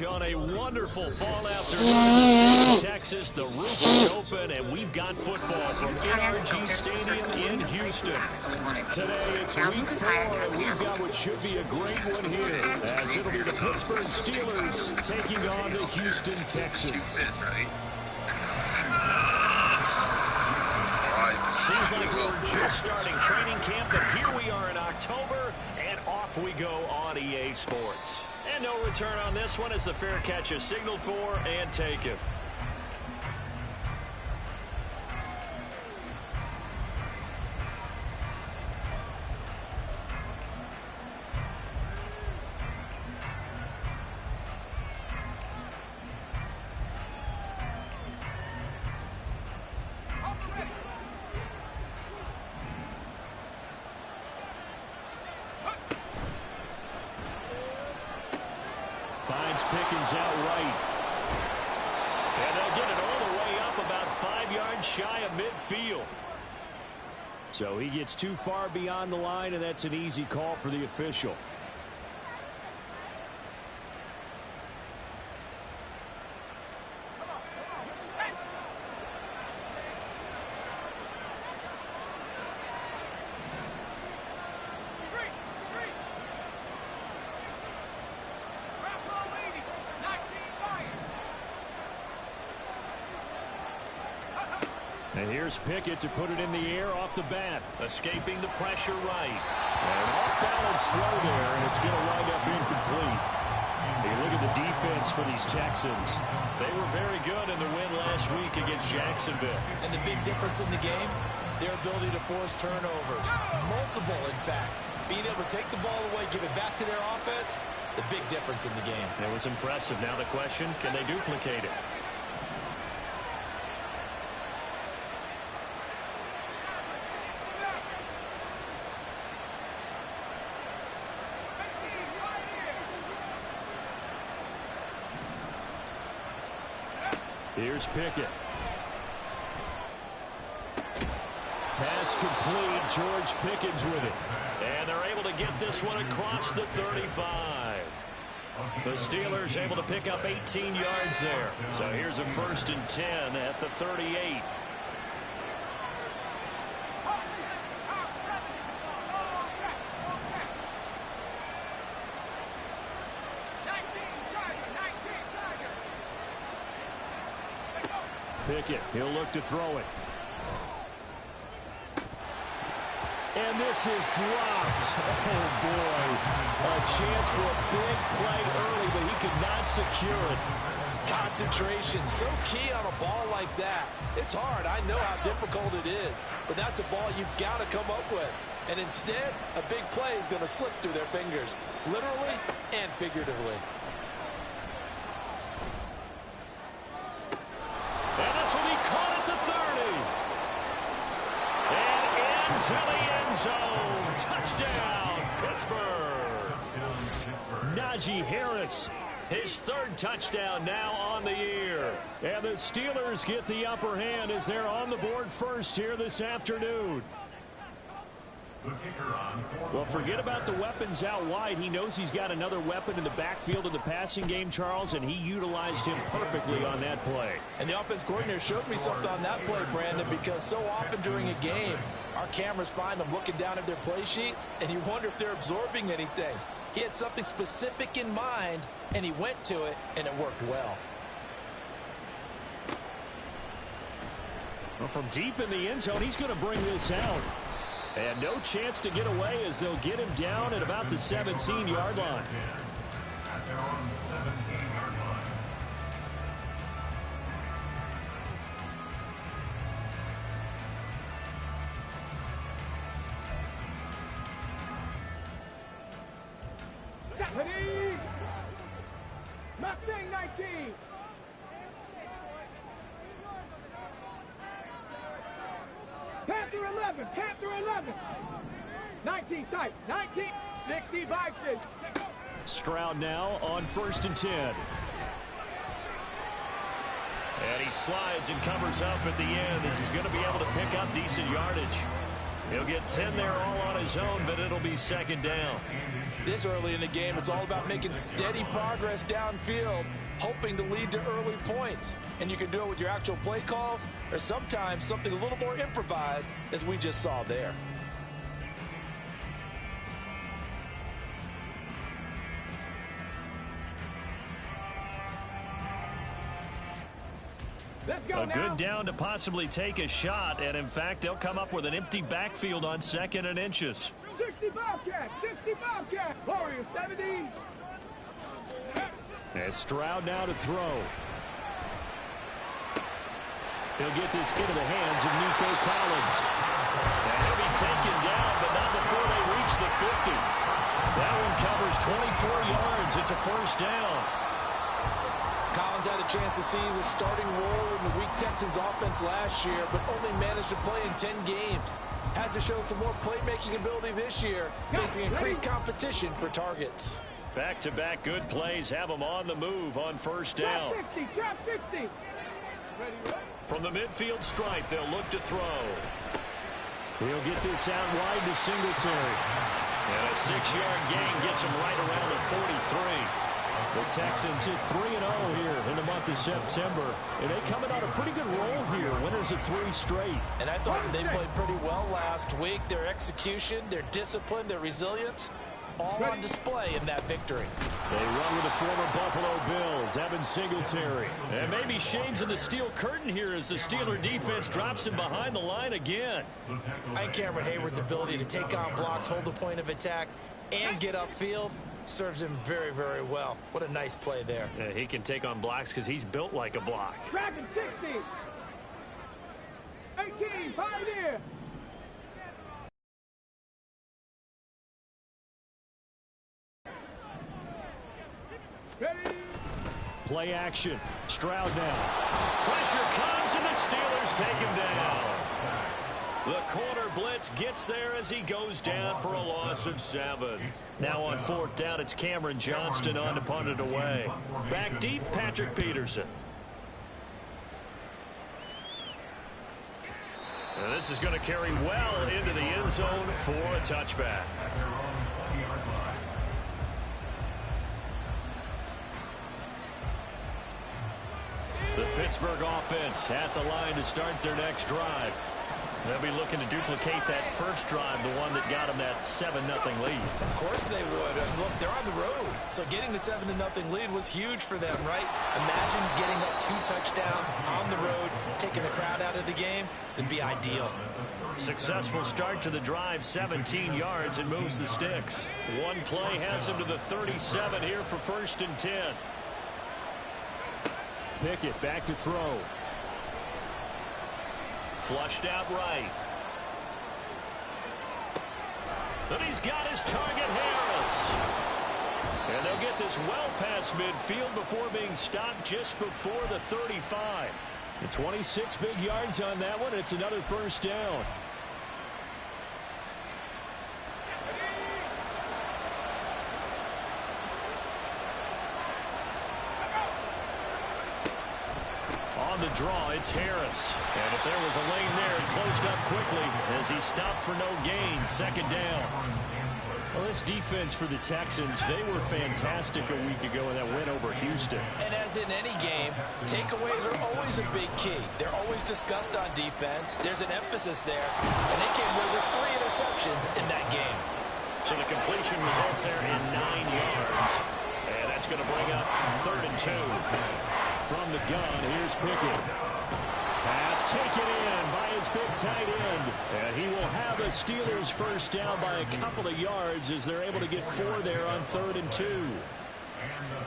On a wonderful fall afternoon in the state of Texas, the roof is open, and we've got football from NRG Stadium in Houston. Today, it's week 4, and we've got what should be a great one here, as it'll be the Pittsburgh Steelers taking on the Houston Texans. Seems like we're just starting training camp, but here we are in October, and off we go on EA Sports. And no return on this one as the fair catch is signaled for and taken. Finds Pickens out right. And they'll get it all the way up about 5 yards shy of midfield. So he gets too far beyond the line, and that's an easy call for the official. And here's Pickett to put it in the air off the bat, escaping the pressure right. An off-balance throw there, and it's going to wind up incomplete. Hey, look at the defense for these Texans. They were very good in the win last week against Jacksonville. And the big difference in the game, their ability to force turnovers. Multiple, in fact. Being able to take the ball away, give it back to their offense, the big difference in the game. It was impressive. Now the question, can they duplicate it? Here's Pickett. Pass complete. George Pickens with it. And they're able to get this one across the 35. The Steelers able to pick up 18 yards there. So here's a 1st and 10 at the 38. Pickett, he'll look to throw it. And this is dropped. Oh, boy. A chance for a big play early, but he could not secure it. Concentration, so key on a ball like that. It's hard. I know how difficult it is, but that's a ball you've got to come up with. And instead, a big play is going to slip through their fingers, literally and figuratively. And this will be caught at the 30. And into the end zone. Touchdown, Pittsburgh. Najee Harris, his 3rd touchdown now on the year. And the Steelers get the upper hand as they're on the board first here this afternoon. Well, forget about the weapons out wide. He knows he's got another weapon in the backfield of the passing game, Charles, and he utilized him perfectly on that play. And the offense coordinator showed me something on that play, Brandon, because so often during a game, our cameras find them looking down at their play sheets, and you wonder if they're absorbing anything. He had something specific in mind, and he went to it, and it worked well. Well, from deep in the end zone, he's going to bring this out. And no chance to get away as they'll get him down at about the 17-yard line. Mustang 19. Panther 11, Panther 11. 19 tight, 19, 65 6. Stroud now on 1st and 10. And he slides and covers up at the end as he's going to be able to pick up decent yardage. He'll get 10 there all on his own, but it'll be second down. This early in the game, it's all about making steady progress downfield, hoping to lead to early points. And you can do it with your actual play calls or sometimes something a little more improvised, as we just saw there. A good down to possibly take a shot, and in fact, they'll come up with an empty backfield on 2nd and inches. 60 Bobcat, 60 Bobcat, Warriors 70. And Stroud now to throw. He'll get this into the hands of Nico Collins. And he'll be taken down, but not before they reach the 50. That one covers 24 yards. It's a first down. Collins had a chance to seize a starting role in the weak Texans offense last year, but only managed to play in 10 games. Has to show some more playmaking ability this year, facing increased competition for targets. Back-to-back good plays have him on the move on first down. Drop 50. From the midfield stripe, they'll look to throw. He'll get this out wide to Singletary. And a 6-yard gain gets him right around the 43. The Texans hit 3-0 here in the month of September. And they coming on a pretty good roll here. Winners of 3 straight. And I thought they played pretty well last week. Their execution, their discipline, their resilience, all on display in that victory. They run with the former Buffalo Bill, Devin Singletary. And maybe shades of the steel curtain here as the Steeler defense drops him behind the line again. I think Cameron Hayward's ability to take on blocks, hold the point of attack, and get upfield serves him very, very well. What a nice play there. Yeah, he can take on blocks because he's built like a block. Dragon 60. 18, Pioneer. Ready. Play action. Stroud now. Pressure comes and the Steelers take him down. The corner blitz gets there as he goes down for a loss of 7. Now on 4th down, it's Cameron Johnston on to punt it away. Back deep, Patrick Peterson. And this is going to carry well into the end zone for a touchback. The Pittsburgh offense at the line to start their next drive. They'll be looking to duplicate that first drive, the one that got them that 7-0 lead. Of course they would. Look, they're on the road, so getting the 7-0 lead was huge for them, right? Imagine getting up 2 touchdowns on the road, taking the crowd out of the game. It'd be ideal. Successful start to the drive, 17 yards, and moves the sticks. One play has him to the 37 here for 1st and 10. Pickett back to throw. Flushed out right. And he's got his target, Harris. And they'll get this well past midfield before being stopped just before the 35. And 26 big yards on that one. It's another first down. On the draw, it's Harris. And if there was a lane there, it closed up quickly as he stopped for no gain. 2nd down. Well, this defense for the Texans, they were fantastic a week ago in that win over Houston. And as in any game, takeaways are always a big key. They're always discussed on defense. There's an emphasis there. And they came away with 3 interceptions in that game. So the completion results there in 9 yards. And that's going to bring up 3rd and 2. From the gun, here's Pickett. Pass taken in by his big tight end. And he will have the Steelers first down by a couple of yards as they're able to get 4 there on 3rd and 2.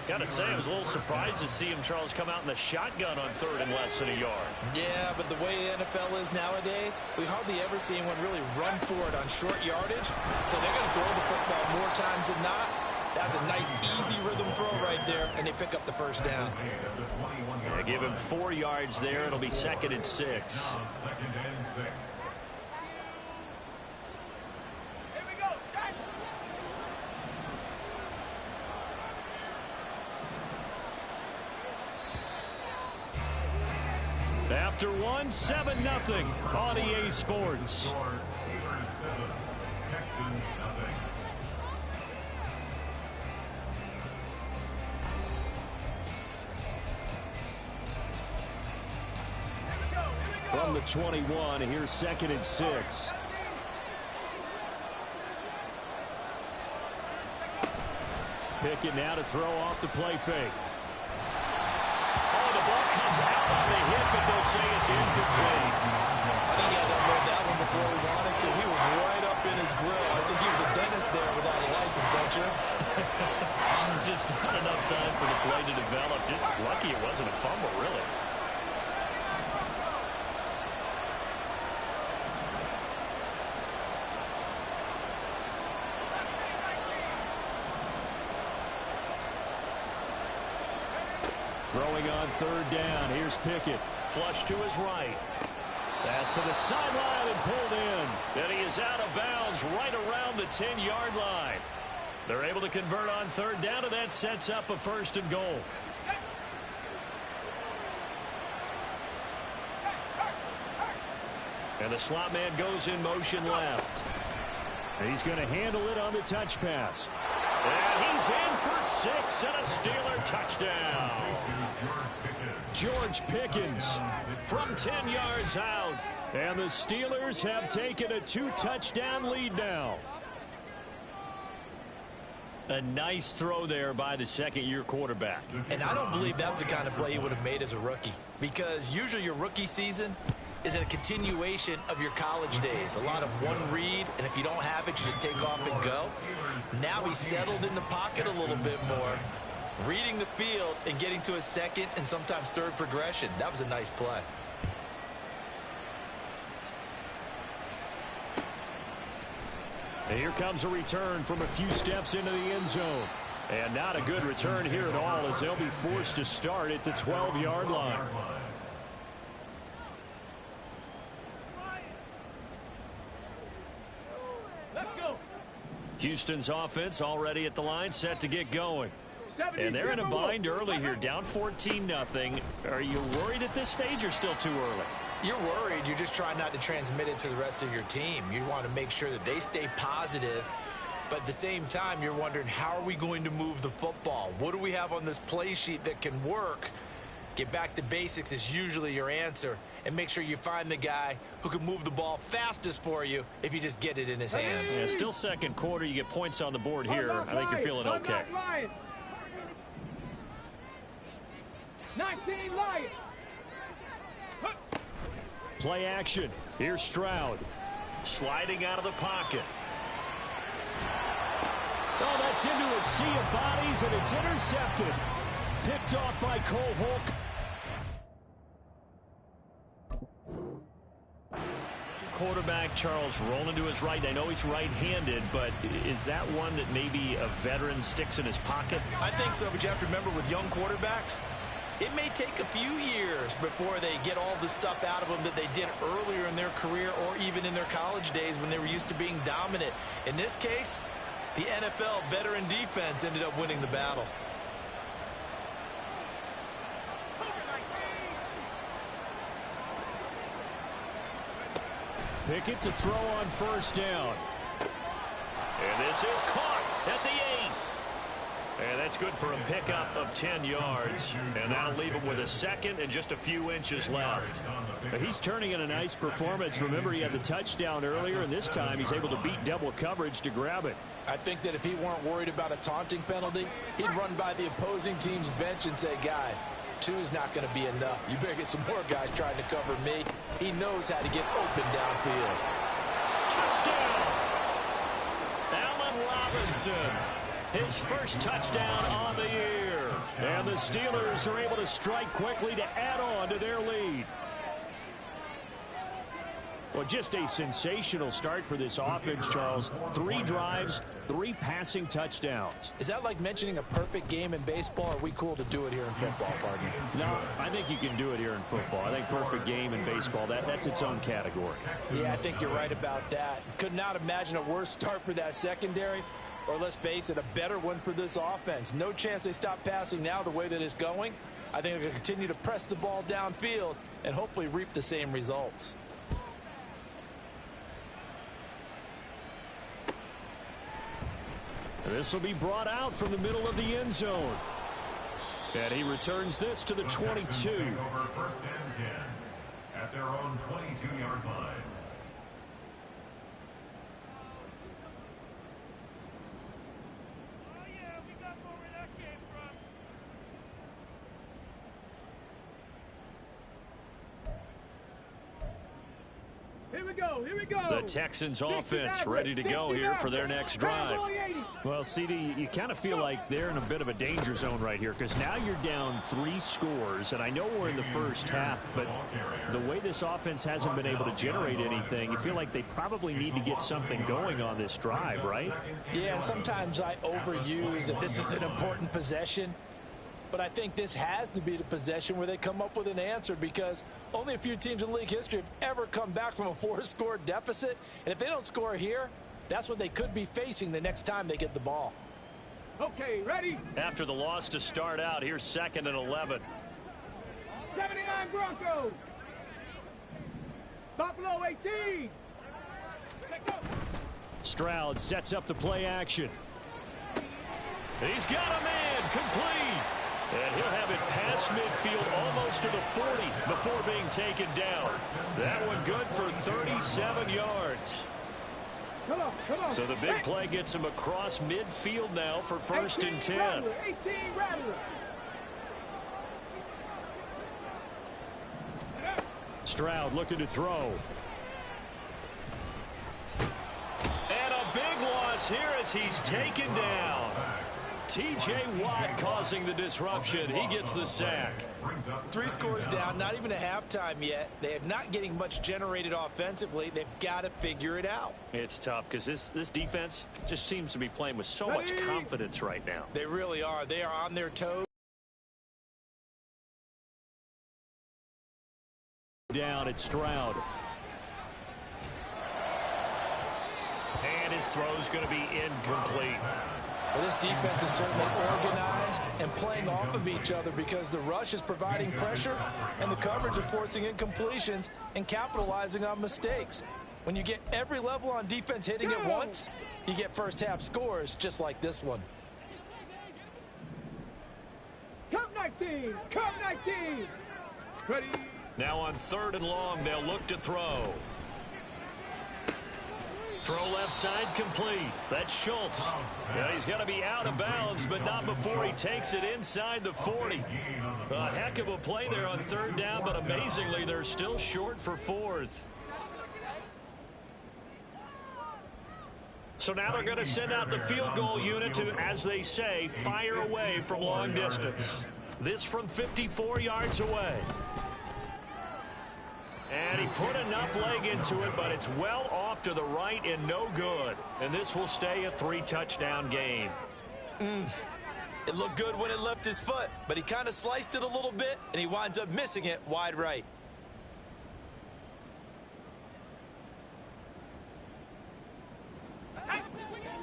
Got to say, I was a little surprised to see him, Charles, come out in the shotgun on 3rd and less than a yard. Yeah, but the way the NFL is nowadays, we hardly ever see anyone really run for it on short yardage. So they're going to throw the football more times than not. That's a nice, easy rhythm throw right there, and they pick up the first down. They give him 4 yards there. It'll be 2nd and 6. Here we go. After one, 7-0 on EA Sports. Texans nothing. From the 21, here's 2nd and 6. Pickett now to throw off the play fake. Oh, the ball comes out on the hit, but they'll say it's incomplete. I think he had to unload that one before he wanted to. He was right up in his grill. I think he was a dentist there without a license, don't you? Just not enough time for the play to develop. Just lucky it wasn't a fumble, really. Throwing on 3rd down. Here's Pickett. Flush to his right. Pass to the sideline and pulled in. And he is out of bounds right around the 10-yard line. They're able to convert on 3rd down, and that sets up a 1st and goal. And the slot man goes in motion left. He's going to handle it on the touch pass. And he's in for 6 and a Steeler touchdown. George Pickens from 10 yards out. And the Steelers have taken a 2-touchdown lead now. A nice throw there by the 2nd-year quarterback. And I don't believe that was the kind of play he would have made as a rookie. Because usually your rookie season is a continuation of your college days. A lot of one read, and if you don't have it, you just take off and go. Now he's settled in the pocket a little bit more, reading the field and getting to a 2nd and sometimes 3rd progression. That was a nice play. And here comes a return from a few steps into the end zone. And not a good return here at all, as they'll be forced to start at the 12-yard line. Houston's offense already at the line, set to get going. And they're in a bind early here, down 14-0. Are you worried at this stage or still too early? You're worried. You're just trying not to transmit it to the rest of your team. You want to make sure that they stay positive. But at the same time, you're wondering, how are we going to move the football? What do we have on this play sheet that can work? Get back to basics is usually your answer. And make sure you find the guy who can move the ball fastest for you if you just get it in his hands. Yeah, still 2nd quarter. You get points on the board here. I think you're feeling okay. 19 Lions. Play action. Here's Stroud. Sliding out of the pocket. Oh, that's into a sea of bodies, and it's intercepted. Picked off by Cole Holcomb. Quarterback Charles rolling to his right. I know he's right-handed, but is that one that maybe a veteran sticks in his pocket? I think so, but you have to remember with young quarterbacks, it may take a few years before they get all the stuff out of them that they did earlier in their career or even in their college days when they were used to being dominant. In this case, the NFL veteran defense ended up winning the battle. Pickett to throw on 1st down. And this is caught at the 8. And that's good for a pickup of 10 yards. And that'll leave him with a 2nd and just a few inches left. But he's turning in a nice performance. Remember, he had the touchdown earlier, and this time he's able to beat double coverage to grab it. I think that if he weren't worried about a taunting penalty, he'd run by the opposing team's bench and say, guys, 2 is not going to be enough. You better get some more guys trying to cover me. He knows how to get open downfield. Touchdown! Allen Robinson, his first touchdown on the year. And the Steelers are able to strike quickly to add on to their lead. Well, just a sensational start for this offense, Charles. 3 drives, 3 passing touchdowns. Is that like mentioning a perfect game in baseball? Or are we cool to do it here in football, partner? No, I think you can do it here in football. I think perfect game in baseball, that's its own category. Yeah, I think you're right about that. Could not imagine a worse start for that secondary. Or let's face it, a better one for this offense. No chance they stop passing now the way that it's going. I think they're going to continue to press the ball downfield and hopefully reap the same results. This will be brought out from the middle of the end zone. And he returns this to the 22. Over 1st and 10 at their own 22-yard line. Here we go. The Texans offense ready to go here for their next drive. Well, CD, you kind of feel like they're in a bit of a danger zone right here because now you're down 3 scores, and I know we're in the first half, but the way this offense hasn't been able to generate anything, you feel like they probably need to get something going on this drive, right? Yeah, and sometimes I overuse that this is an important possession. But I think this has to be the possession where they come up with an answer because only a few teams in league history have ever come back from a 4-score deficit. And if they don't score here, that's what they could be facing the next time they get the ball. Okay, ready? After the loss to start out, here's 2nd and 11. 79 Broncos. Buffalo 18. Stroud sets up the play action. He's got a man complete. And he'll have it past midfield almost to the 40 before being taken down. That one good for 37 yards. Come on. So the big play gets him across midfield now for 1st and 10. 18 Rattler. Stroud looking to throw. And a big loss here as he's taken down. T.J. Watt causing the disruption. He gets the sack. 3 scores down, not even a halftime yet. They are not getting much generated offensively. They've got to figure it out. It's tough because this defense just seems to be playing with so much confidence right now. They really are. They are on their toes. Down at Stroud. And his throw's going to be incomplete. Well, this defense is certainly organized and playing off of each other because the rush is providing pressure and the coverage is forcing incompletions and capitalizing on mistakes. When you get every level on defense hitting at once, you get first half scores just like this one. Cup 19. Ready. Now on 3rd and long, they'll look to throw. Throw left side complete. That's Schultz. Yeah, he's got to be out of bounds, but not before he takes it inside the 40. A heck of a play there on 3rd down, but amazingly, they're still short for 4th. So now they're going to send out the field goal unit to, as they say, fire away from long distance. This from 54 yards away. And he put enough leg into it, but it's well off to the right and no good. And this will stay a 3-touchdown game. It looked good when it left his foot, but he kind of sliced it a little bit, and he winds up missing it wide right.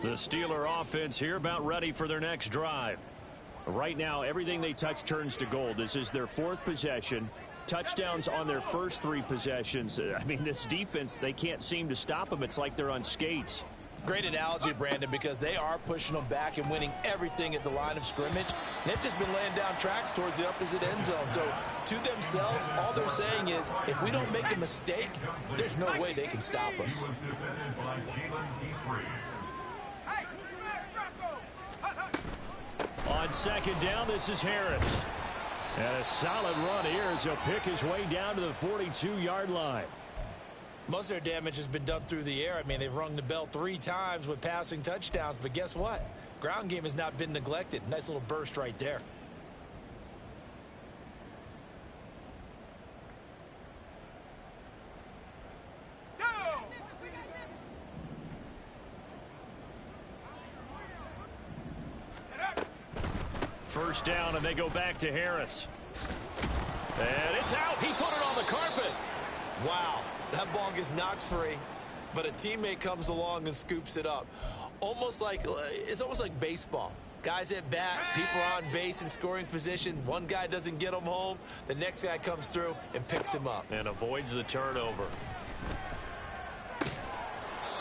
The Steeler offense here about ready for their next drive. Right now, everything they touch turns to gold. This is their 4th possession. Touchdowns on their first 3 possessions. I mean, this defense, they can't seem to stop them. It's like they're on skates. Great analogy, Brandon, because they are pushing them back and winning everything at the line of scrimmage. And they've just been laying down tracks towards the opposite end zone. So to themselves, all they're saying is, if we don't make a mistake, there's no way they can stop us. On 2nd down, this is Harris. And a solid run here as he'll pick his way down to the 42-yard line. Most of their damage has been done through the air. I mean, they've rung the bell 3 times with passing touchdowns. But guess what? Ground game has not been neglected. Nice little burst right there. First down, and they go back to Harris. And it's out. He put it on the carpet. Wow, that ball gets knocked free, but a teammate comes along and scoops it up. It's almost like baseball. Guys at bat, people are on base in scoring position. One guy doesn't get him home. The next guy comes through and picks him up. And avoids the turnover.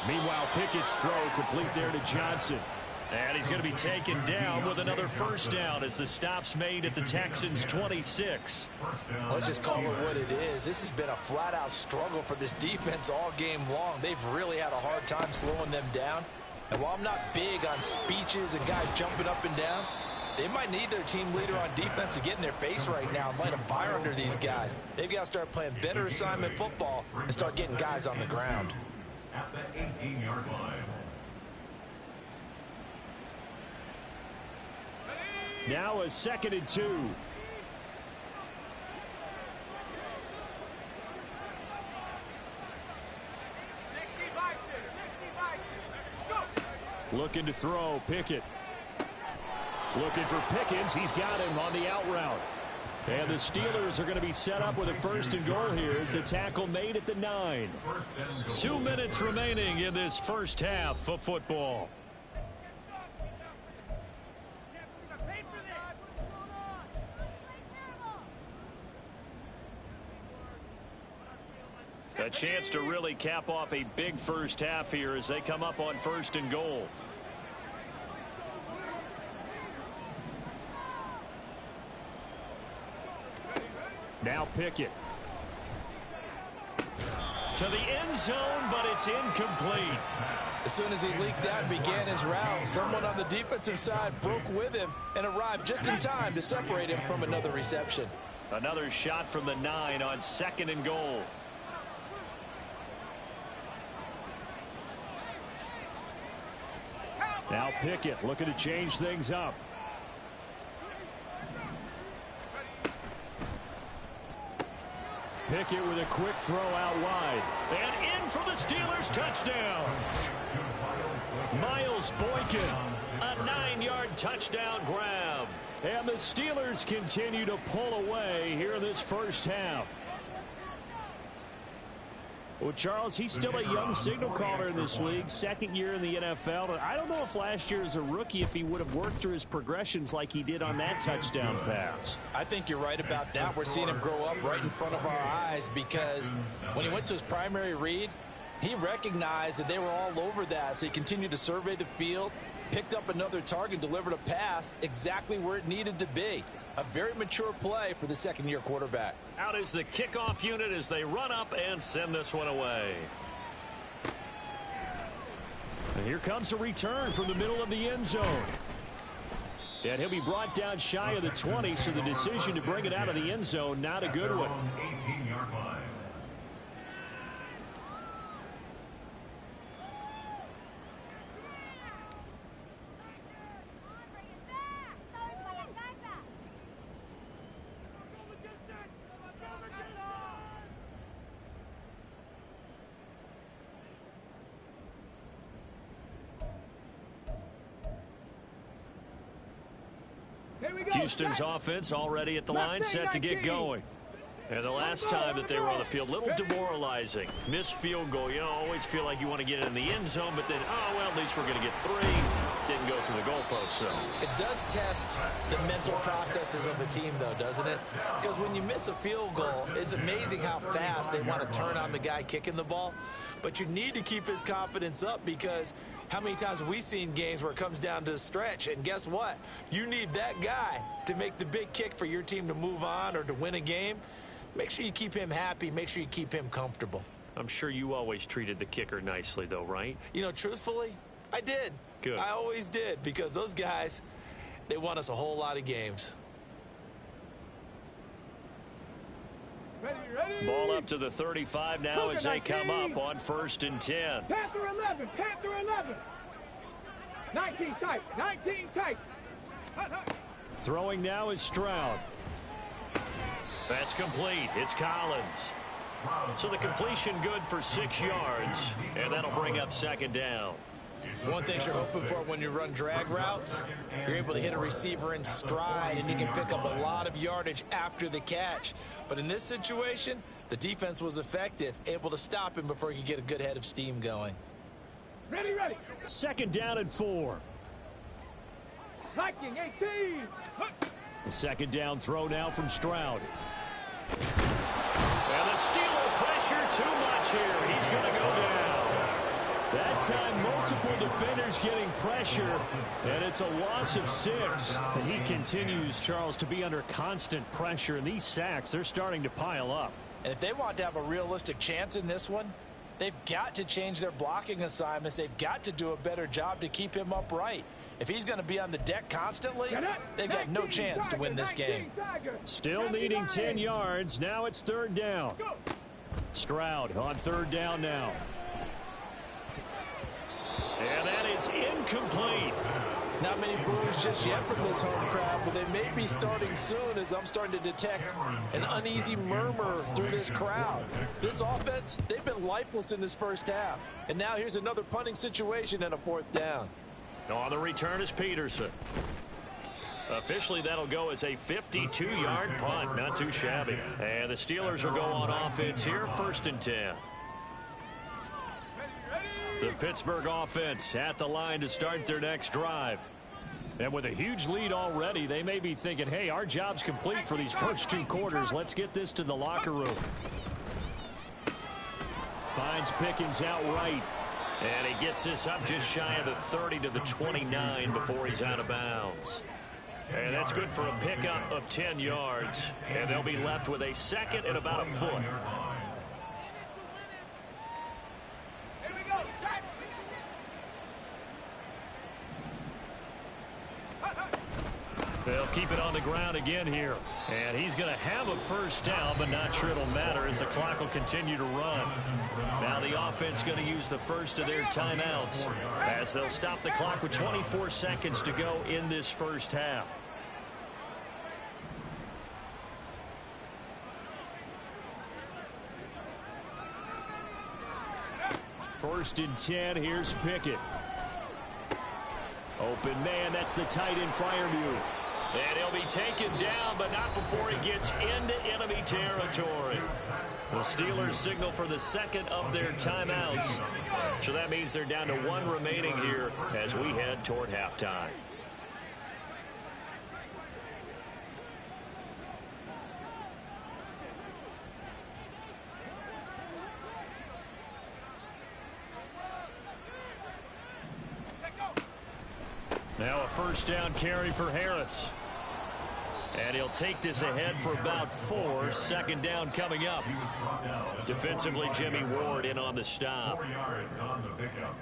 Meanwhile, Pickett's throw complete there to Johnson. And he's going to be taken down with another first down as the stop's made at the Texans' 26. Let's just call it what it is. This has been a flat-out struggle for this defense all game long. They've really had a hard time slowing them down. And while I'm not big on speeches and guys jumping up and down, they might need their team leader on defense to get in their face right now and light a fire under these guys. They've got to start playing better assignment football and start getting guys on the ground. At the 18-yard line. Now a 2nd and 2. 60 Bison, 60 Bison. Let's go. Looking to throw, Pickett. Looking for Pickens. He's got him on the out route. And the Steelers are going to be set up with a 1st and goal here as the tackle made at the 9. 2 minutes remaining in this first half of football. A chance to really cap off a big first half here as they come up on 1st and goal. Now Pickett. To the end zone, but it's incomplete. As soon as he leaked out and began his route, someone on the defensive side broke with him and arrived just in time to separate him from another reception. Another shot from the 9 on 2nd and goal. Now Pickett looking to change things up. Pickett with a quick throw out wide. And in for the Steelers touchdown. Miles Boykin, a 9-yard touchdown grab. And the Steelers continue to pull away here in this first half. Well, Charles, he's still a young signal caller in this league, 2nd year in the NFL. And I don't know if last year as a rookie, if he would have worked through his progressions like he did on that touchdown pass. I think you're right about that. We're seeing him grow up right in front of our eyes because when he went to his primary read, he recognized that they were all over that. So he continued to survey the field, picked up another target, delivered a pass exactly where it needed to be. A very mature play for the 2nd-year quarterback. Out is the kickoff unit as they run up and send this one away. And here comes a return from the middle of the end zone. And he'll be brought down shy of the 20, so the decision to bring it out of the end zone, not a good one. 18-yard line. Houston's offense already at the line, set to get going. And the last time that they were on the field, a little demoralizing. Missed field goal. You know, always feel like you want to get in the end zone, but then, oh, well, at least we're going to get 3. Didn't go through the goalpost, so. It does test the mental processes of a team, though, doesn't it? Because when you miss a field goal, it's amazing how fast they want to turn on the guy kicking the ball. But you need to keep his confidence up because how many times have we seen games where it comes down to the stretch? And guess what? You need that guy to make the big kick for your team to move on or to win a game. Make sure you keep him happy. Make sure you keep him comfortable. I'm sure you always treated the kicker nicely, though, right? You know, truthfully, I did. Good. I always did because those guys, they won us a whole lot of games. Ready. Ball up to the 35 now as they come up on 1st and 10. Panther 11, Panther 11. 19 tight, 19 tight. Throwing now is Stroud. That's complete. It's Collins. So the completion good for 6 yards, and that'll bring up 2nd down. One thing you're hoping for when you run drag routes, you're able to hit a receiver in stride, and you can pick up a lot of yardage after the catch. But in this situation, the defense was effective, able to stop him before he could get a good head of steam going. Ready. 2nd down and 4. Viking 18. 2nd down throw now from Stroud. And the Steeler pressure too much here. He's going to go down. That time, multiple defenders getting pressure, and it's a loss of 6. And he continues, Charles, to be under constant pressure, and these sacks, they're starting to pile up. And if they want to have a realistic chance in this one, they've got to change their blocking assignments. They've got to do a better job to keep him upright. If he's going to be on the deck constantly, they've got no chance to win this game. Still needing 10 yards. Now it's 3rd down. Stroud on 3rd down now. And that is incomplete. Not many boos just yet from this home crowd, but they may be starting soon as I'm starting to detect an uneasy murmur through this crowd. This offense, they've been lifeless in this first half. And now here's another punting situation and a 4th down. On the return is Peterson. Officially, that'll go as a 52-yard punt. Not too shabby. And the Steelers will go on offense here, 1st and 10. The Pittsburgh offense at the line to start their next drive. And with a huge lead already, they may be thinking, hey, our job's complete for these first 2 quarters. Let's get this to the locker room. Finds Pickens out right. And he gets this up just shy of the 30 to the 29 before he's out of bounds. And that's good for a pickup of 10 yards. And they'll be left with a 2nd and about a foot. They'll keep it on the ground again here. And he's going to have a 1st down, but not sure it'll matter as the clock will continue to run. Now the offense going to use the first of their timeouts as they'll stop the clock with 24 seconds to go in this first half. First and 10, here's Pickett. Open man, that's the tight end Freiermuth. And he'll be taken down, but not before he gets into enemy territory. The Steelers signal for the 2nd of their timeouts. So that means they're down to 1 remaining here as we head toward halftime. Now a 1st down carry for Harris. And he'll take this ahead for about 4. 2nd down coming up. Defensively, Jimmy Ward in on the stop. 4 yards on the pickup.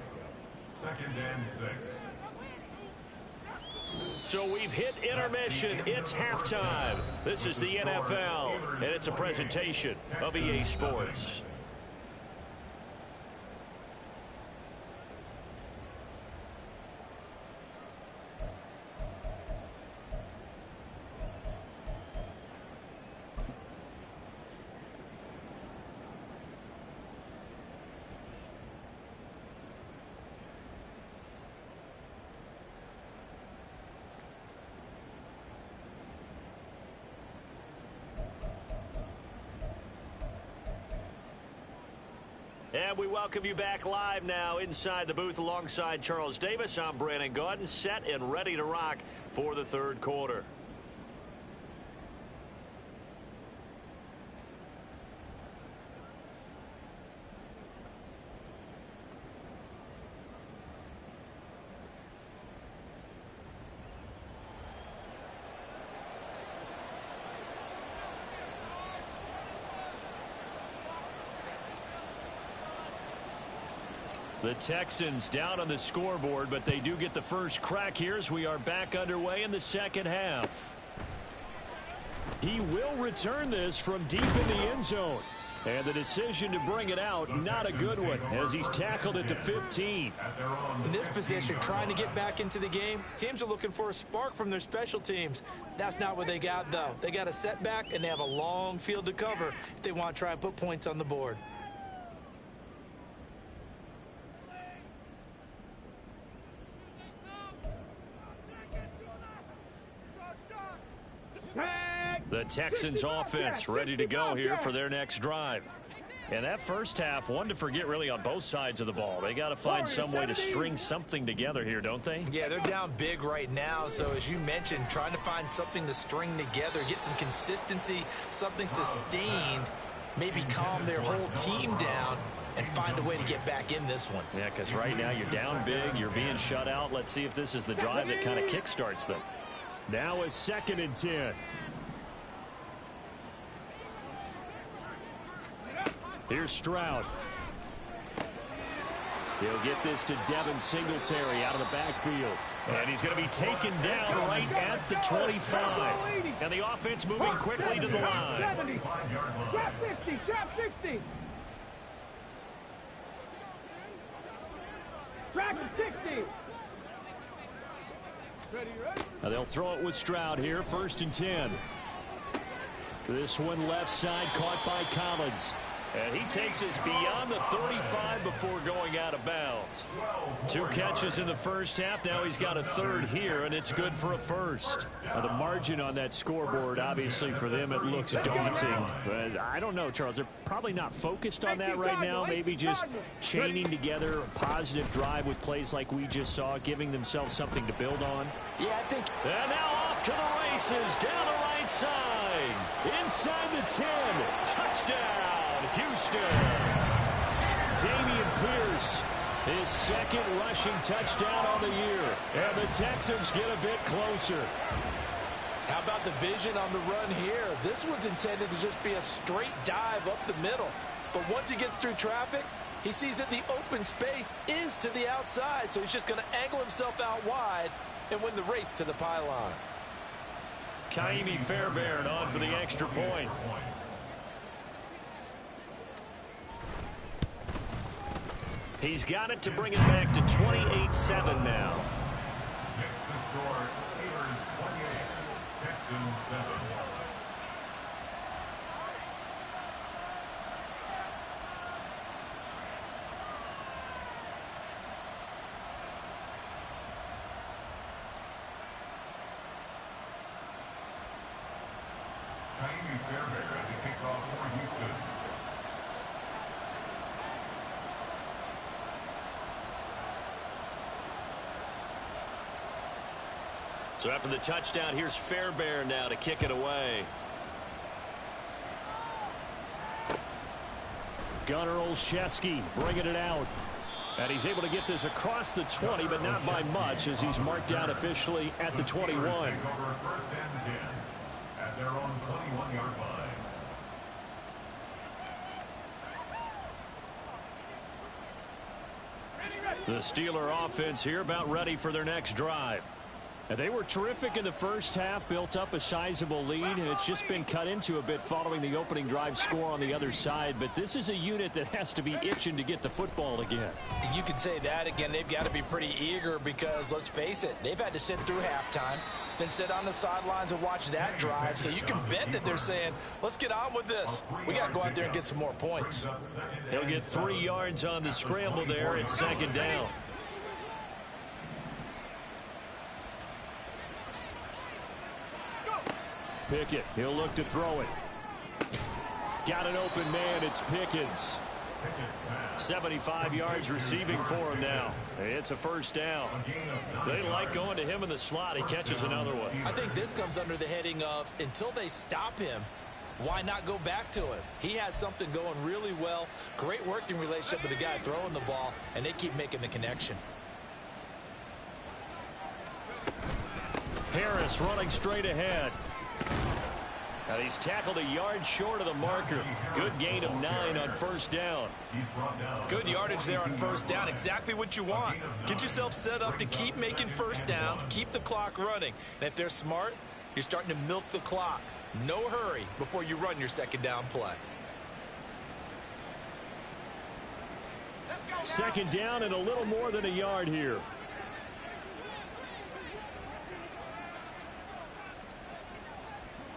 2nd and 6. So we've hit intermission. It's halftime. This is the NFL, and it's a presentation of EA Sports. And we welcome you back live now inside the booth alongside Charles Davis. I'm Brandon Gaudin, set and ready to rock for the 3rd quarter. The Texans down on the scoreboard, but they do get the first crack here as we are back underway in the 2nd half. He will return this from deep in the end zone. And the decision to bring it out, not a good one, as he's tackled at the 15. In this position, trying to get back into the game, teams are looking for a spark from their special teams. That's not what they got, though. They got a setback, and they have a long field to cover if they want to try and put points on the board. The Texans offense ready to go here for their next drive. And that first half, one to forget really on both sides of the ball. They got to find some way to string something together here, don't they? Yeah, they're down big right now. So as you mentioned, trying to find something to string together, get some consistency, something sustained. maybe calm their whole team down and find a way to get back in this one. Yeah, because right now you're down big, you're being shut out. Let's see if this is the drive that kind of kickstarts them. Now it's 2nd and 10. Here's Stroud. He'll get this to Devin Singletary out of the backfield. And he's going to be taken down right at the 25. And the offense moving quickly to the line. 70. Trap 60. Trap 60. Trap 60. Ready, ready? Now they'll throw it with Stroud here. 1st and 10. This one left side caught by Collins. And he takes us beyond the 35 before going out of bounds. 2 catches in the first half. Now he's got a 3rd here, and it's good for a 1st. Now the margin on that scoreboard, obviously for them, it looks daunting. But I don't know, Charles. They're probably not focused on that right now. Maybe just chaining together a positive drive with plays like we just saw, giving themselves something to build on. Yeah, I think. And now off to the races, down the right side. Inside the 10. Touchdown. Houston. Dameon Pierce, his 2nd rushing touchdown on the year. And the Texans get a bit closer. How about the vision on the run here? This one's intended to just be a straight dive up the middle. But once he gets through traffic, he sees that the open space is to the outside. So he's just going to angle himself out wide and win the race to the pylon. Kaimi Fairbairn on for the extra point. He's got it to bring it back to 28-7 now. Next to score, Steelers 28, Texans 7. Kaimi Fairbairn at the kickoff for Houston. So after the touchdown, here's Fairbairn now to kick it away. Gunnar Olszewski bringing it out. And he's able to get this across the 20, but not by much, as he's marked down officially at the 21. Take over 1st and 10 at their own 21-yard line. The Steeler offense here about ready for their next drive. And they were terrific in the first half, built up a sizable lead, and it's just been cut into a bit following the opening drive score on the other side. But this is a unit that has to be itching to get the football again. You could say that again. They've got to be pretty eager because, let's face it, they've had to sit through halftime, then sit on the sidelines and watch that drive. So you can bet that they're saying, let's get on with this. We got to go out there and get some more points. He'll get 3 yards on the scramble there. It's 2nd down. Pickett, he'll look to throw it. Got an open man, it's Pickens. 75 yards receiving for him now. It's a 1st down. They like going to him in the slot. He catches another one. I think this comes under the heading of, until they stop him, why not go back to him? He has something going really well. Great working relationship with the guy throwing the ball, and they keep making the connection. Harris running straight ahead. Now he's tackled a yard short of the marker. Good gain of 9 on 1st down. Good yardage there on 1st down. Exactly what you want. Get yourself set up to keep making 1st downs, keep the clock running. And if they're smart, you're starting to milk the clock. No hurry before you run your 2nd down play. 2nd down and a little more than a yard here.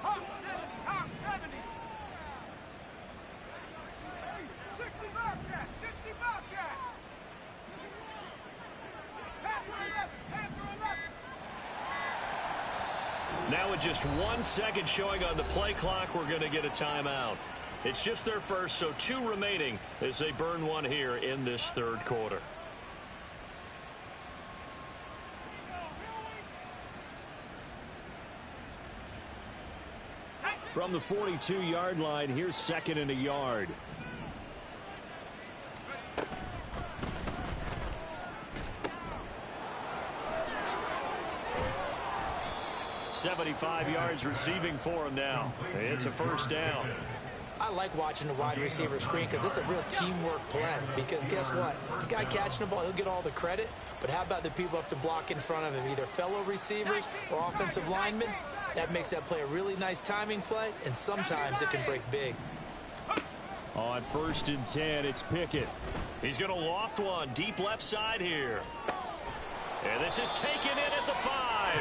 Hawk 70. 60 Bobcat. 60 Bobcat. Panther 11. Now with just 1 second showing on the play clock, we're going to get a timeout. It's just their first, so 2 remaining as they burn 1 here in this 3rd quarter. From the 42-yard line, here's 2nd and a yard. $75 yards receiving for him now. It's a first down. I like watching the wide receiver screen because it's a real teamwork play. Because guess what? The guy catching the ball, he'll get all the credit. But how about the people have to block in front of him, either fellow receivers or offensive linemen? That makes that play a really nice timing play, and sometimes it can break big. On 1st and 10, it's Pickett. He's going to loft one deep left side here. And this is taken in at the 5.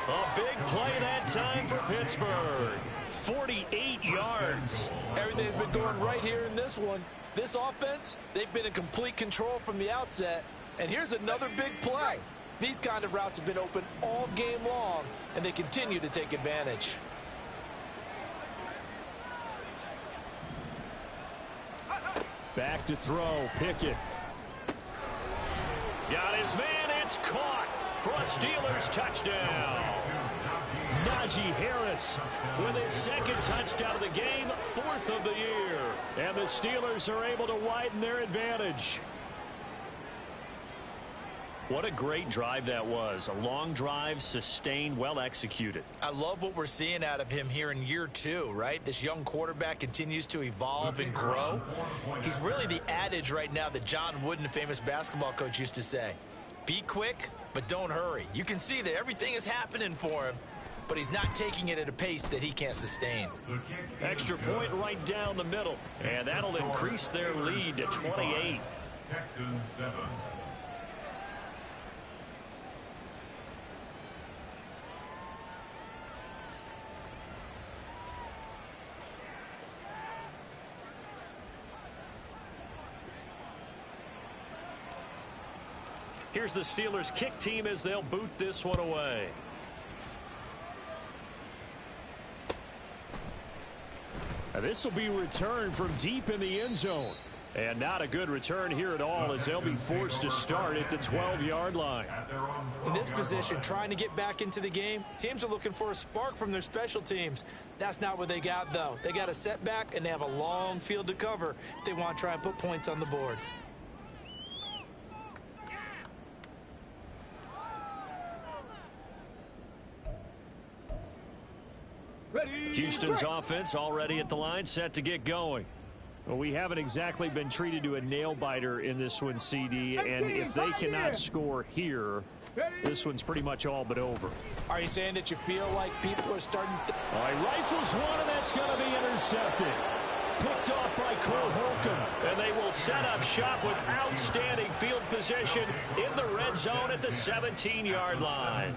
A big play that time for Pittsburgh. 48 yards. Everything's been going right here in this one. This offense, they've been in complete control from the outset. And here's another big play. These kind of routes have been open all game long, and they continue to take advantage. Back to throw, Pickett. Got his man, it's caught for a Steelers touchdown. Najee Harris with his 2nd touchdown of the game, 4th of the year. And the Steelers are able to widen their advantage. What a great drive that was. A long drive, sustained, well executed. I love what we're seeing out of him here in year 2, right? This young quarterback continues to evolve and grow. He's really the adage right now that John Wooden, the famous basketball coach, used to say. Be quick, but don't hurry. You can see that everything is happening for him, but he's not taking it at a pace that he can't sustain. Extra point right down the middle, and that'll increase their lead to 28. Texans 7. Here's the Steelers kick team as they'll boot this one away. This will be returned from deep in the end zone. And not a good return here at all as they'll be forced to start at the 12-yard line. In this position, trying to get back into the game, teams are looking for a spark from their special teams. That's not what they got, though. They got a setback, and they have a long field to cover if they want to try and put points on the board. Houston's offense already at the line, set to get going. Well, we haven't exactly been treated to a nail-biter in this one, CD, and if they cannot score here, this one's pretty much all but over. Are you saying that you feel like people are starting to... All right, rifles one, and that's going to be intercepted. Picked off by Cole Holcomb, and they will set up shop with outstanding field position in the red zone at the 17-yard line.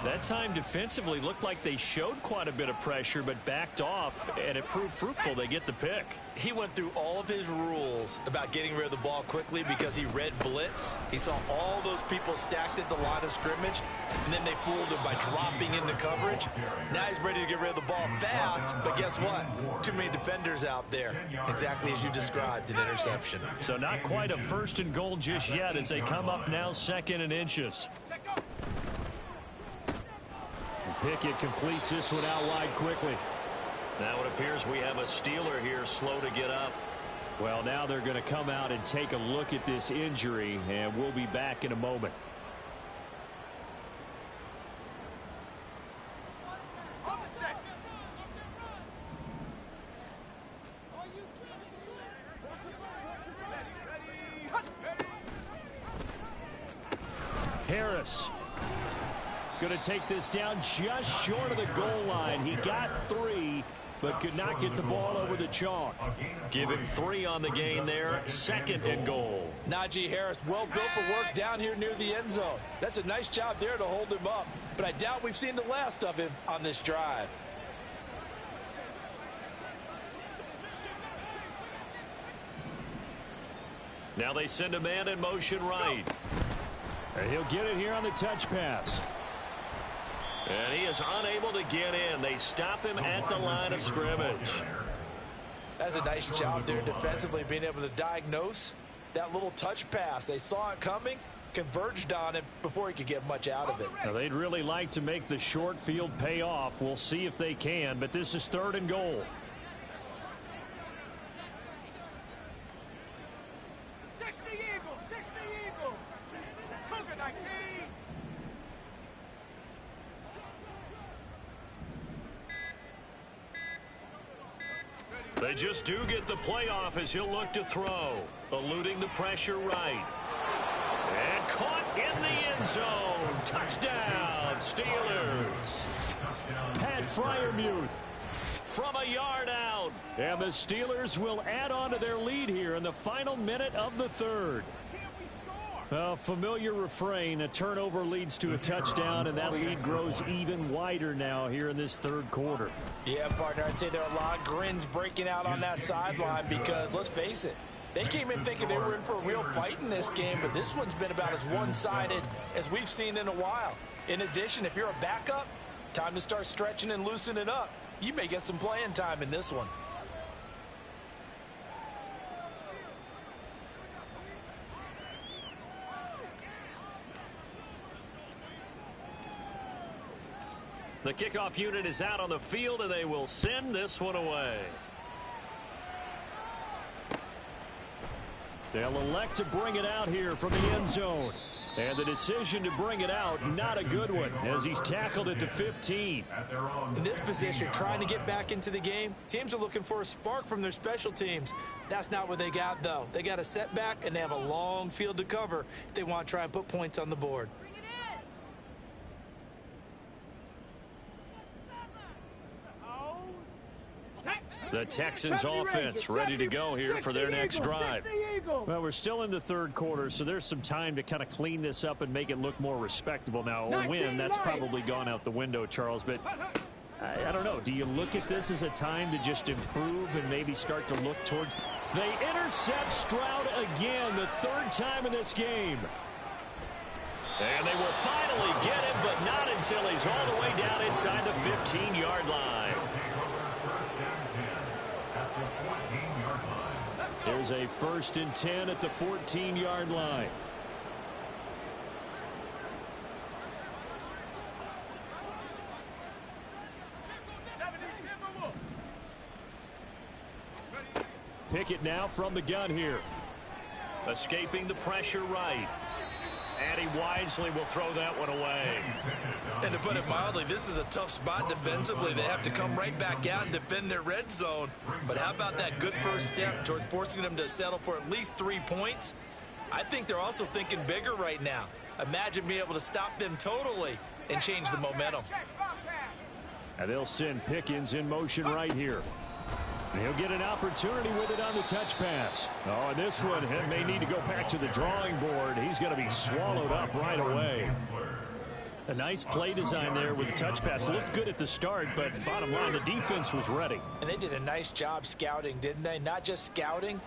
That time defensively looked like they showed quite a bit of pressure but backed off, and it proved fruitful. They get the pick. He went through all of his rules about getting rid of the ball quickly because he read blitz. He saw all those people stacked at the line of scrimmage, and then they fooled him by dropping into coverage. Now he's ready to get rid of the ball fast, but guess what? Too many defenders out there. Exactly as you described, an interception. So not quite a 1st and goal just yet as they come up now 2nd and inches. Pickett completes this one out wide quickly. Now it appears we have a Steeler here slow to get up. Well, now they're going to come out and take a look at this injury, and we'll be back in a moment. Harris going to take this down just short of the goal line. He got 3, but could not get the ball over the chalk. Give him 3 on the gain there. 2nd and goal. Najee Harris, well built for work down here near the end zone. That's a nice job there to hold him up, but I doubt we've seen the last of him on this drive. Now they send a man in motion right. And he'll get it here on the touch pass. And he is unable to get in. They stop him at the line of scrimmage. That's a nice job there defensively, being able to diagnose that little touch pass. They saw it coming, converged on him before he could get much out of it. Now, they'd really like to make the short field pay off. We'll see if they can, but this is 3rd and goal. 60 Eagles, 60 Eagles. Cougar 19. They just do get the playoff as he'll look to throw. Eluding the pressure right. And caught in the end zone. Touchdown, Steelers. Pat Freiermuth from a yard out. And the Steelers will add on to their lead here in the final minute of the 3rd. A familiar refrain. A turnover leads to a touchdown, and that lead grows even wider now here in this 3rd quarter. Yeah, partner, I'd say there are a lot of grins breaking out on that sideline because, let's face it, they came in thinking they were in for a real fight in this game, but this one's been about as one-sided as we've seen in a while. In addition, if you're a backup, time to start stretching and loosening up. You may get some playing time in this one. The kickoff unit is out on the field, and they will send this one away. They'll elect to bring it out here from the end zone. And the decision to bring it out, not a good one, as he's tackled at the 15. In this position, trying to get back into the game, teams are looking for a spark from their special teams. That's not what they got, though. They got a setback, and they have a long field to cover if they want to try and put points on the board. The Texans offense ready to go here for their next drive. Well, we're still in the 3rd quarter, so there's some time to kind of clean this up and make it look more respectable. Now, a win, that's probably gone out the window, Charles, but I don't know. Do you look at this as a time to just improve and maybe start to look towards... They intercept Stroud again, the 3rd time in this game. And they will finally get him, but not until he's all the way down inside the 15-yard line. There's a 1st and 10 at the 14-yard line. Pickett now from the gun here. Escaping the pressure right. And he wisely will throw that one away. And to put it mildly, this is a tough spot defensively. They have to come right back out and defend their red zone. But how about that good first step towards forcing them to settle for at least 3 points? I think they're also thinking bigger right now. Imagine being able to stop them totally and change the momentum. And they'll send Pickens in motion right here. He'll get an opportunity with it on the touch pass. Oh, and this one may need to go back to the drawing board. He's going to be swallowed up right away. A nice play design there with the touch pass. Looked good at the start, but bottom line, the defense was ready. And they did a nice job scouting, didn't they? Not just scouting,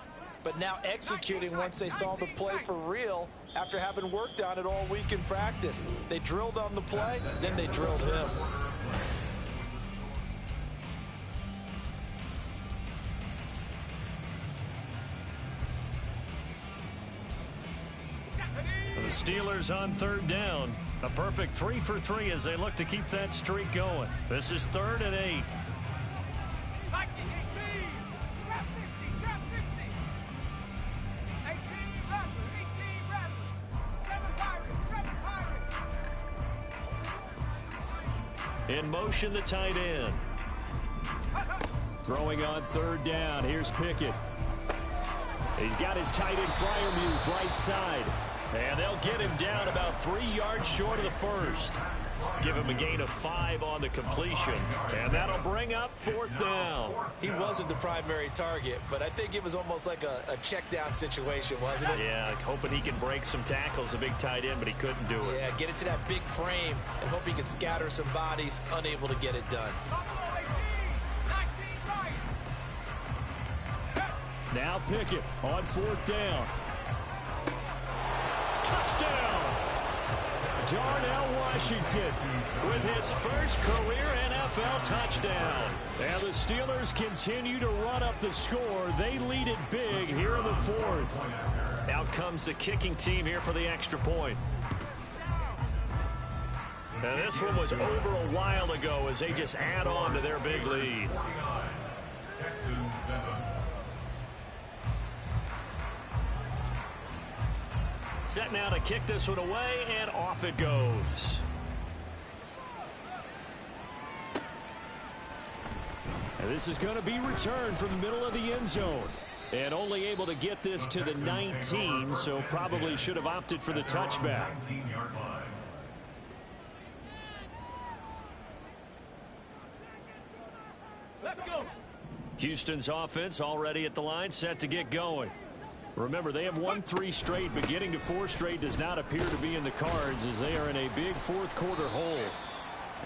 but now executing once they saw the play for real after having worked on it all week in practice. They drilled on the play, then they drilled him. The Steelers on 3rd down. A perfect 3 for 3 as they look to keep that streak going. This is 3rd and 8. Trap 60, trap 60. 18 Rattler, 7 Pirates. In motion, the tight end. Throwing on 3rd down. Here's Pickett. He's got his tight end Freiermuth right side. And they'll get him down about 3 yards short of the 1st. Give him a gain of 5 on the completion. And that'll bring up 4th down. He wasn't the primary target, but I think it was almost like a check down situation, wasn't it? Yeah, hoping he can break some tackles, a big tight end, but he couldn't do it. Yeah, get it to that big frame and hope he can scatter some bodies, unable to get it done. Now Pickett on 4th down. Touchdown! Darnell Washington with his first career NFL touchdown. And the Steelers continue to run up the score. They lead it big here in the fourth. Out comes the kicking team here for the extra point. And this one was over a while ago as they just add on to their big lead. Texans 7. Set now to kick this one away, and off it goes. And this is going to be returned from the middle of the end zone. And only able to get this to the 19, so probably should have opted for the touchback. 19-yard line. Let's go. Houston's offense already at the line, set to get going. Remember, they have won 3 straight, but getting to 4 straight does not appear to be in the cards as they are in a big fourth quarter hole.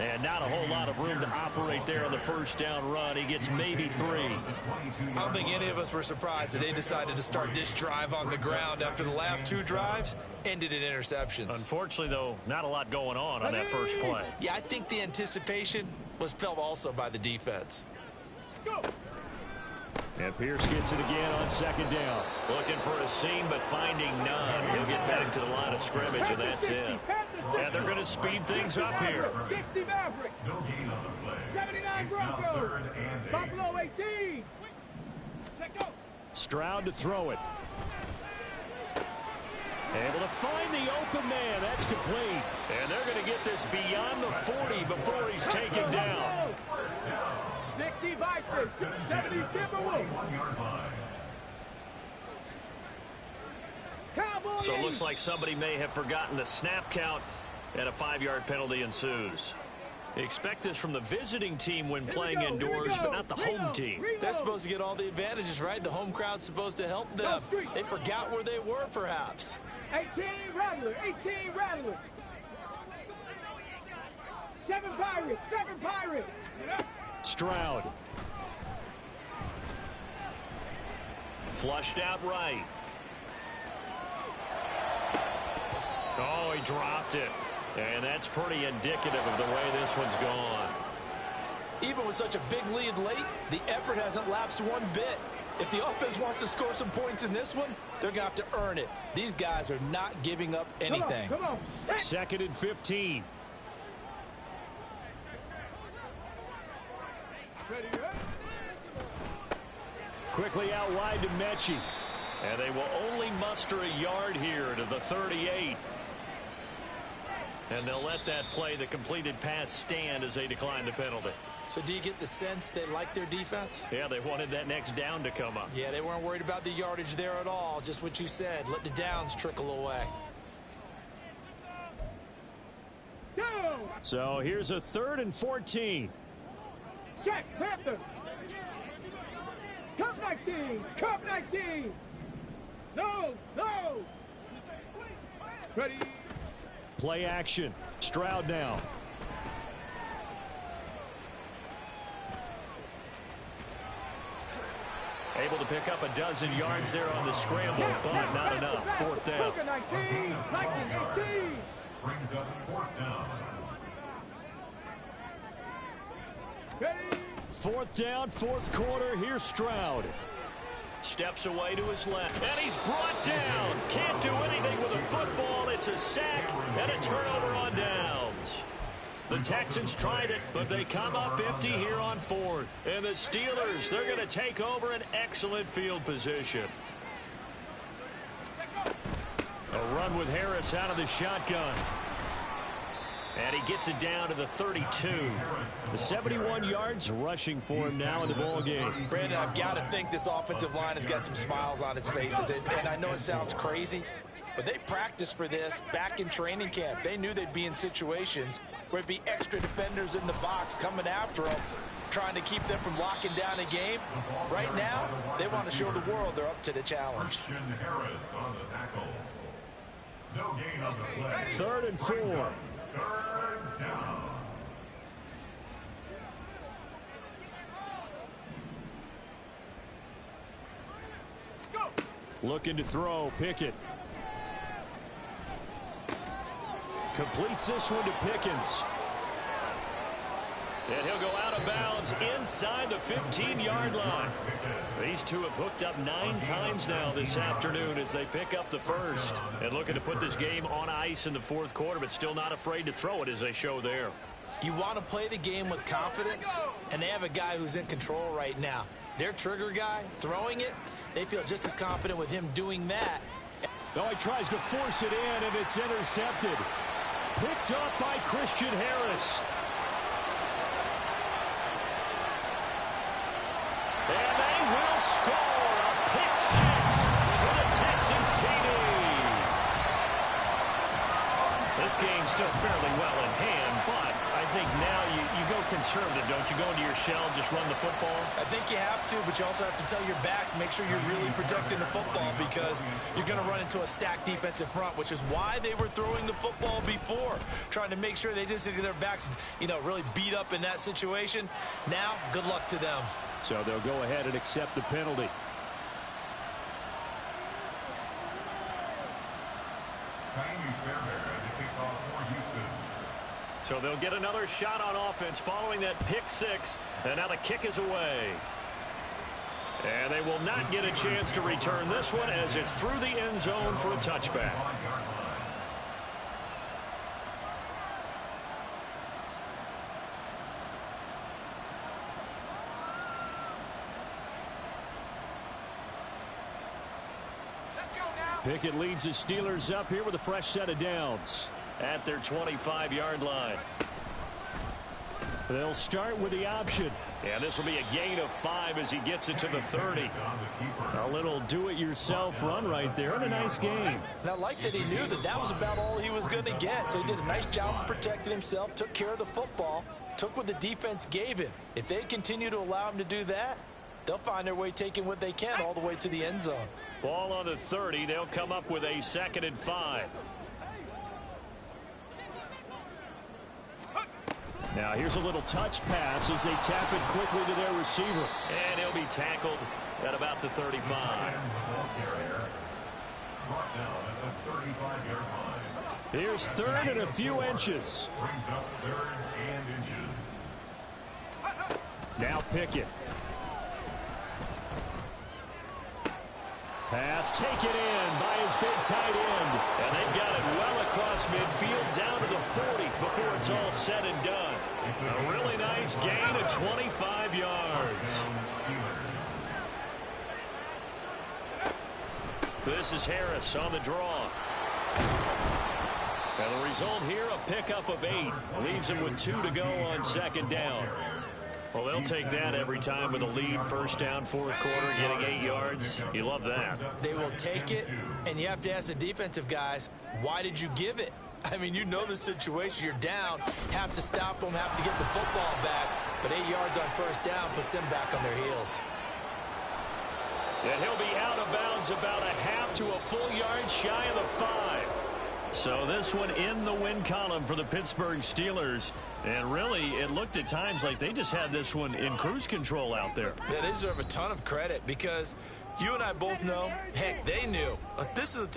And not a whole lot of room to operate there on the first down run. He gets maybe 3. I don't think any of us were surprised that they decided to start this drive on the ground after the last 2 drives ended in interceptions. Unfortunately, though, not a lot going on that first play. Yeah, I think the anticipation was felt also by the defense. Go. And Pierce gets it again on second down. Looking for a seam, but finding none. He'll get back to the line of scrimmage, and that's it. And they're going to speed things up here. 60 Mavericks. No gain on the play. 79 It's now Broncos. 3rd and 8. Buffalo 18. Let go. Stroud to throw it. Able to find the open man. That's complete. And they're going to get this beyond the 40 before he's taken down. 60 Vikings. 70 Timberwolves. 1-yard line. Cowboys. So it looks like somebody may have forgotten the snap count, and a 5-yard penalty ensues. Expect this from the visiting team when playing indoors, but not the home team. They're supposed to get all the advantages, right? The home crowd's supposed to help them. They forgot where they were, perhaps. 18 Rattler. 18 Rattler. 7 Pirates. 7 Pirates. Stroud. Flushed out right. Oh, he dropped it. And that's pretty indicative of the way this one's gone. Even with such a big lead late, the effort hasn't lapsed one bit. If the offense wants to score some points in this one, they're going to have to earn it. These guys are not giving up anything. Come on. 2nd and 15. Quickly out wide to Mechie. And they will only muster a yard here to the 38. And they'll let that play, the completed pass, stand as they decline the penalty. So do you get the sense they like their defense? Yeah, they wanted that next down to come up. Yeah, they weren't worried about the yardage there at all. Just what you said. Let the downs trickle away. Go. So here's a 3rd and 14. Check. Panther. Cup 19. Cup 19. No. Ready. Play action. Stroud now. Able to pick up a dozen yards there on the scramble, but not enough. 4th down. 19. 18. Brings up 4th down. Ready. 4th down, 4th quarter. Here's Stroud. Steps away to his left, and he's brought down. Can't do anything with a football. It's a sack and a turnover on downs. The Texans tried it, but they come up empty here on 4th. And the Steelers, they're going to take over an excellent field position. A run with Harris out of the shotgun. And he gets it down to the 32. The 71 yards rushing for him now in the ball game. Brandon, I've got to think this offensive line has got some smiles on its faces. And I know it sounds crazy, but they practiced for this back in training camp. They knew they'd be in situations where it'd be extra defenders in the box coming after them, trying to keep them from locking down a game. Right now, they want to show the world they're up to the challenge. Christian Harris on the tackle. No gain on the play. 3rd and 4. 3rd down. Looking to throw. Pickett. Completes this one to Pickens. And he'll go out of bounds inside the 15-yard line. These two have hooked up 9 times now this afternoon as they pick up the first. And looking to put this game on ice in the fourth quarter, but still not afraid to throw it as they show there. You want to play the game with confidence, and they have a guy who's in control right now. Their trigger guy throwing it, they feel just as confident with him doing that. No, he tries to force it in, and it's intercepted. Picked up by Christian Harris. And they will score a pick 6 for the Texans TD. This game's still fairly well in hand, but I think now you go conservative, don't you? Go into your shell and just run the football? I think you have to, but you also have to tell your backs, make sure you're really protecting the football because you're going to run into a stacked defensive front, which is why they were throwing the football before, trying to make sure they just get their backs, really beat up in that situation. Now, good luck to them. So they'll go ahead and accept the penalty. So they'll get another shot on offense following that pick 6, and now the kick is away. And they will not get a chance to return this one as it's through the end zone for a touchback. Pickett leads the Steelers up here with a fresh set of downs at their 25-yard line. They'll start with the option. And this will be a gain of 5 as he gets it to the 30. A little do-it-yourself run right there and a nice game. And I like that he knew that was about all he was going to get. So he did a nice job of protecting himself, took care of the football, took what the defense gave him. If they continue to allow him to do that, they'll find their way taking what they can all the way to the end zone. Ball on the 30. They'll come up with a 2nd and 5. Now here's a little touch pass as they tap it quickly to their receiver. And he'll be tackled at about the 35. Here's 3rd and a few inches. Now Pickett. Pass taken in by his big tight end. And they've got it well across midfield down to the 40 before it's all said and done. A really nice gain of 25 yards. This is Harris on the draw. And the result here, a pickup of 8. Leaves him with 2 to go on 2nd down. Well, they'll take that every time with a lead. 1st down, 4th quarter, getting 8 yards. You love that. They will take it, and you have to ask the defensive guys, why did you give it? I mean, you know the situation. You're down, have to stop them, have to get the football back. But 8 yards on 1st down puts them back on their heels. And he'll be out of bounds about a half to a full yard shy of the 5. So this one in the win column for the Pittsburgh Steelers. And really, it looked at times like they just had this one in cruise control out there. Yeah, they deserve a ton of credit because you and I both know, heck, they knew. This is a